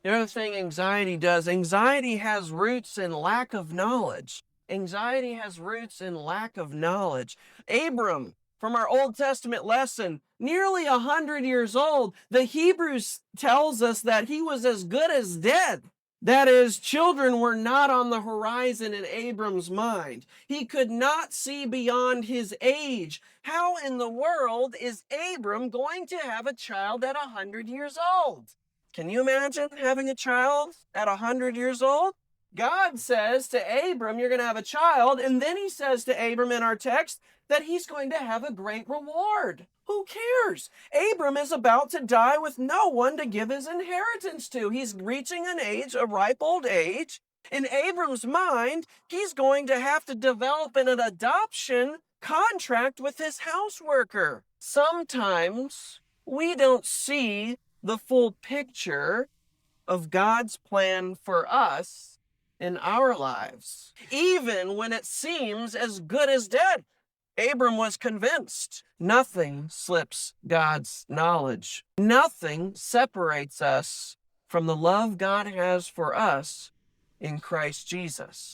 The other thing anxiety does, anxiety has roots in lack of knowledge. Anxiety has roots in lack of knowledge. Abram, from our Old Testament lesson, nearly 100 years old, the Hebrews tells us that he was as good as dead. That is, children were not on the horizon in Abram's mind. He could not see beyond his age. How in the world is Abram going to have a child at 100 years old? Can you imagine having a child at 100 years old? God says to Abram, you're going to have a child, and then he says to Abram in our text that he's going to have a great reward. Who cares? Abram is about to die with no one to give his inheritance to. He's reaching an age, a ripe old age. In Abram's mind, he's going to have to develop an adoption contract with his house worker. Sometimes we don't see the full picture of God's plan for us in our lives, even when it seems as good as dead. Abram was convinced. Nothing slips God's knowledge. Nothing separates us from the love God has for us in Christ Jesus.